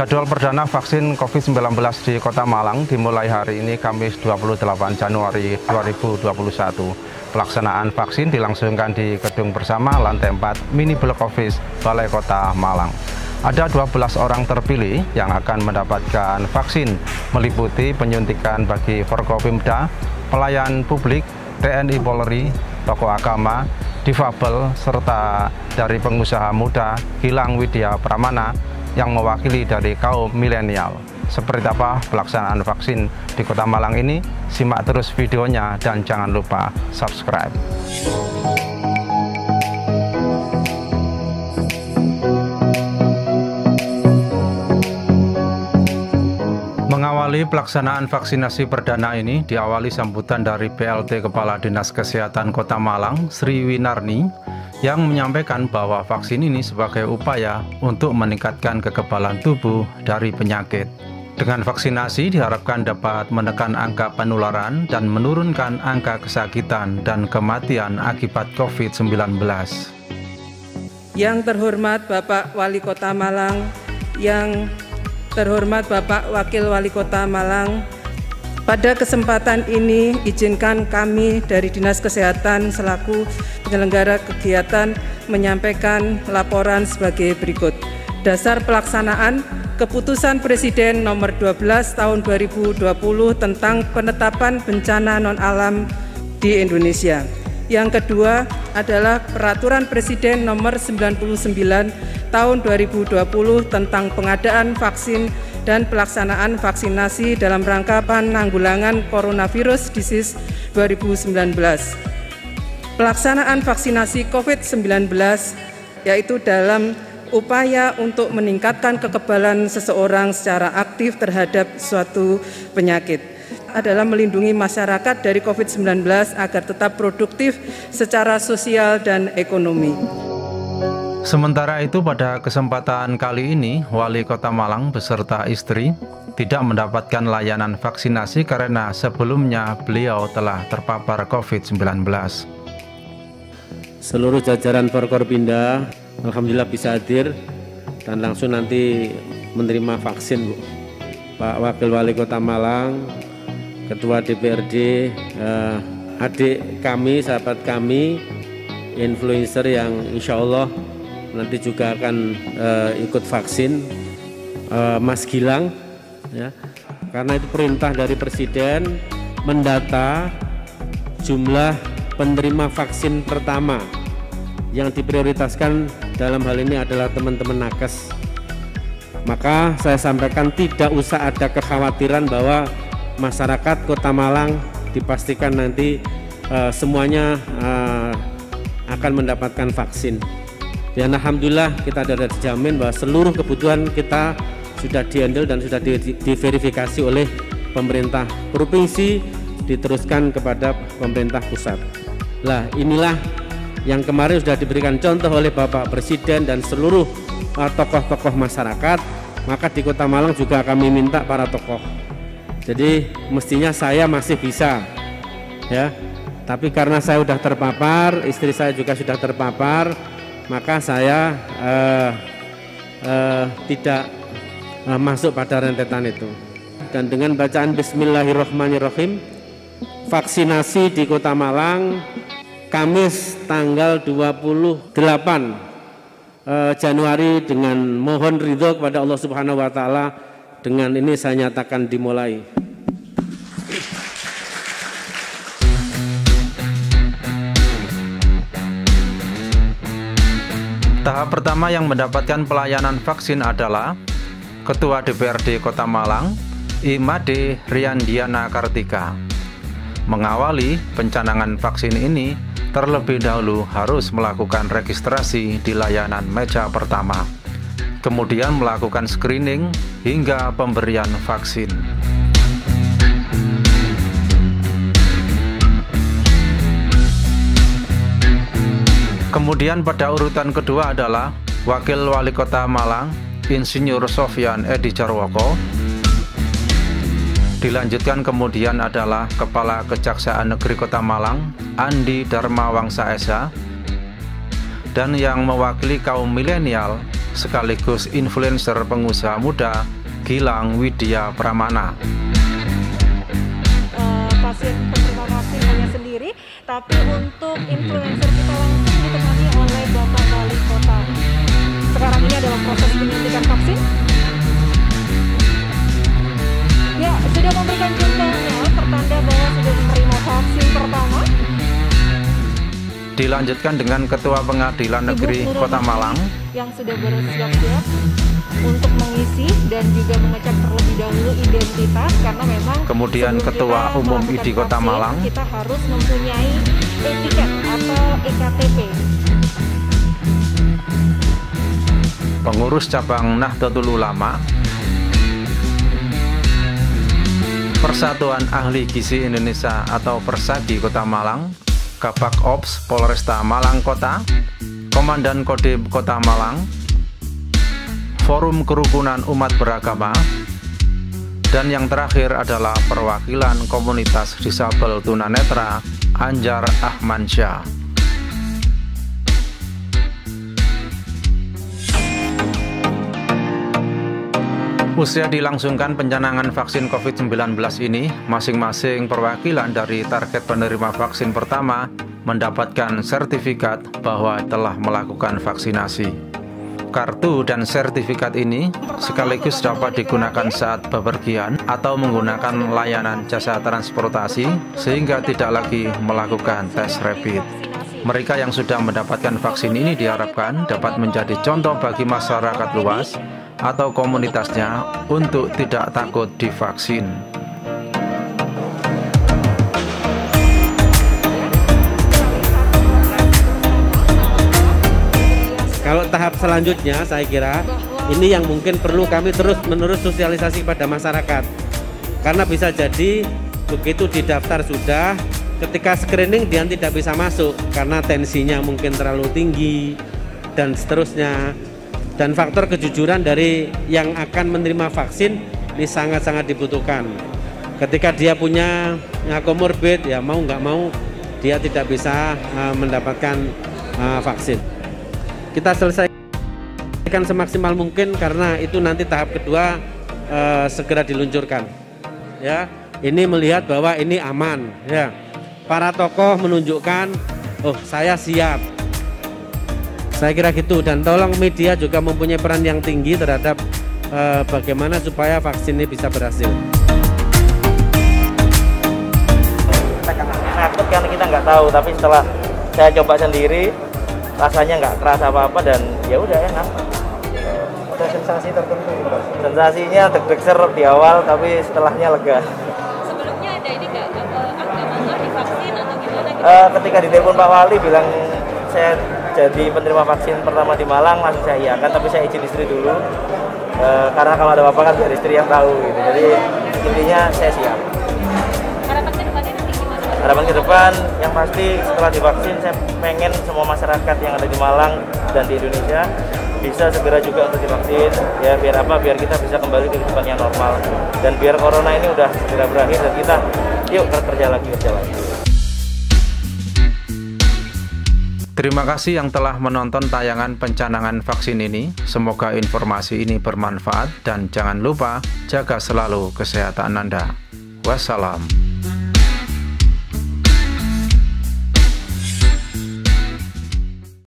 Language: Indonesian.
Jadwal perdana vaksin COVID-19 di Kota Malang dimulai hari ini Kamis 28 Januari 2021. Pelaksanaan vaksin dilangsungkan di Gedung Bersama lantai 4 Mini Blok Office Balai Kota Malang. Ada 12 orang terpilih yang akan mendapatkan vaksin, meliputi penyuntikan bagi Forkopimda, pelayan publik, TNI Polri, tokoh agama, difabel, serta dari pengusaha muda Gilang Widya Pramana yang mewakili dari kaum milenial. Seperti apa pelaksanaan vaksin di Kota Malang ini? Simak terus videonya dan jangan lupa subscribe. Mengawali pelaksanaan vaksinasi perdana ini diawali sambutan dari PLT Kepala Dinas Kesehatan Kota Malang, Sri Winarni, yang menyampaikan bahwa vaksin ini sebagai upaya untuk meningkatkan kekebalan tubuh dari penyakit. Dengan vaksinasi diharapkan dapat menekan angka penularan dan menurunkan angka kesakitan dan kematian akibat COVID-19. Yang terhormat Bapak Wali Kota Malang, yang terhormat Bapak Wakil Wali Kota Malang, pada kesempatan ini izinkan kami dari Dinas Kesehatan selaku penyelenggara kegiatan menyampaikan laporan sebagai berikut. Dasar pelaksanaan Keputusan Presiden Nomor 12 Tahun 2020 tentang penetapan bencana non-alam di Indonesia. Yang kedua adalah Peraturan Presiden Nomor 99 Tahun 2020 tentang pengadaan vaksin dan pelaksanaan vaksinasi dalam rangka penanggulangan coronavirus disease 2019. Pelaksanaan vaksinasi COVID-19 yaitu dalam upaya untuk meningkatkan kekebalan seseorang secara aktif terhadap suatu penyakit adalah melindungi masyarakat dari COVID-19 agar tetap produktif secara sosial dan ekonomi. Sementara itu pada kesempatan kali ini Wali Kota Malang beserta istri tidak mendapatkan layanan vaksinasi karena sebelumnya beliau telah terpapar COVID-19. Seluruh jajaran Forkopimda alhamdulillah bisa hadir dan langsung nanti menerima vaksin, Bu. Pak Wakil Wali Kota Malang, Ketua DPRD, adik kami, sahabat kami, influencer yang insya Allah nanti juga akan ikut vaksin, Mas Gilang, ya, karena itu perintah dari Presiden mendata jumlah penerima vaksin pertama yang diprioritaskan dalam hal ini adalah teman-teman nakes. Maka saya sampaikan tidak usah ada kekhawatiran bahwa masyarakat Kota Malang dipastikan nanti semuanya akan mendapatkan vaksin. Dan alhamdulillah kita sudah dijamin bahwa seluruh kebutuhan kita sudah dihandle dan sudah diverifikasi oleh pemerintah provinsi, diteruskan kepada pemerintah pusat. Lah inilah yang kemarin sudah diberikan contoh oleh Bapak Presiden dan seluruh tokoh-tokoh masyarakat. Maka di Kota Malang juga kami minta para tokoh. Jadi mestinya saya masih bisa, ya. Tapi karena saya sudah terpapar, istri saya juga sudah terpapar, maka saya tidak masuk pada rentetan itu. Dan dengan bacaan Bismillahirrahmanirrahim, vaksinasi di Kota Malang Kamis tanggal 28 Januari dengan mohon ridho kepada Allah Subhanahu wa Ta'ala. Dengan ini saya nyatakan dimulai. Tahap pertama yang mendapatkan pelayanan vaksin adalah Ketua DPRD Kota Malang, Imade Riandiana Kartika. Mengawali pencanangan vaksin ini, terlebih dahulu harus melakukan registrasi di layanan meja pertama, kemudian melakukan screening hingga pemberian vaksin. Kemudian pada urutan kedua adalah Wakil Wali Kota Malang, Insinyur Sofyan Edi Jarwoko. Dilanjutkan kemudian adalah Kepala Kejaksaan Negeri Kota Malang, Andi Dharma Wangsa Esa. Dan yang mewakili kaum milenial sekaligus influencer pengusaha muda Gilang Widya Pramana. Pasien penerima vaksin hanya sendiri, tapi untuk influencer kita langsung ditemani oleh Bapak Wali Kota. Sekarang ini adalah proses penyuntikan vaksin. Ya, sudah memberikan contohnya, pertanda bahwa sudah menerima vaksin pertama. Dilanjutkan dengan Ketua Pengadilan Negeri Kota Malang yang sudah bersiap-siap untuk mengisi dan juga mengecek terlebih dahulu identitas, karena memang kemudian Ketua Umum ID Kota Malang, kita harus mempunyai etiket atau EKTP. Pengurus Cabang Nahdlatul Ulama, Persatuan Ahli Gizi Indonesia atau Persagi Kota Malang, Kabak Ops Polresta Malang Kota, Komandan Kodim Kota Malang, Forum Kerukunan Umat Beragama, dan yang terakhir adalah perwakilan komunitas disabel tunanetra Anjar Ahmansyah. Usia dilangsungkan pencanangan vaksin COVID-19 ini, masing-masing perwakilan dari target penerima vaksin pertama mendapatkan sertifikat bahwa telah melakukan vaksinasi. Kartu dan sertifikat ini sekaligus dapat digunakan saat bepergian atau menggunakan layanan jasa transportasi sehingga tidak lagi melakukan tes rapid. Mereka yang sudah mendapatkan vaksin ini diharapkan dapat menjadi contoh bagi masyarakat luas atau komunitasnya untuk tidak takut divaksin. Kalau tahap selanjutnya saya kira ini yang mungkin perlu kami terus-menerus sosialisasi pada masyarakat. Karena bisa jadi begitu didaftar sudah, ketika screening dia tidak bisa masuk karena tensinya mungkin terlalu tinggi dan seterusnya. Dan faktor kejujuran dari yang akan menerima vaksin ini sangat-sangat dibutuhkan. Ketika dia punya komorbid, ya mau nggak mau dia tidak bisa mendapatkan vaksin. Kita selesaikan semaksimal mungkin karena itu nanti tahap kedua segera diluncurkan. Ya, ini melihat bahwa ini aman. Ya, para tokoh menunjukkan, oh saya siap. Saya kira gitu, dan tolong media juga mempunyai peran yang tinggi terhadap bagaimana supaya vaksin ini bisa berhasil. Takut karena kita nggak tahu, tapi setelah saya coba sendiri rasanya nggak keras apa-apa dan ya udah enak. Ada sensasi tertentu, sensasinya deg-deger di awal tapi setelahnya lega. Sebelumnya ada ini nggak agak divaksin atau gimana gitu? Ketika ditelepon Pak Wali bilang saya jadi penerima vaksin pertama di Malang, langsung saya iakan, tapi saya izin istri dulu karena kalau ada apa-apa kan biar istri yang tahu gitu. Jadi intinya saya siap. Harapan ke depannya nanti gimana? Harapan ke depan yang pasti setelah divaksin saya pengen semua masyarakat yang ada di Malang dan di Indonesia bisa segera juga untuk divaksin, ya biar apa, biar kita bisa kembali ke kehidupan yang normal dan biar corona ini udah segera berakhir dan kita yuk kerja lagi. Terima kasih yang telah menonton tayangan pencanangan vaksin ini. Semoga informasi ini bermanfaat dan jangan lupa jaga selalu kesehatan Anda. Wassalam.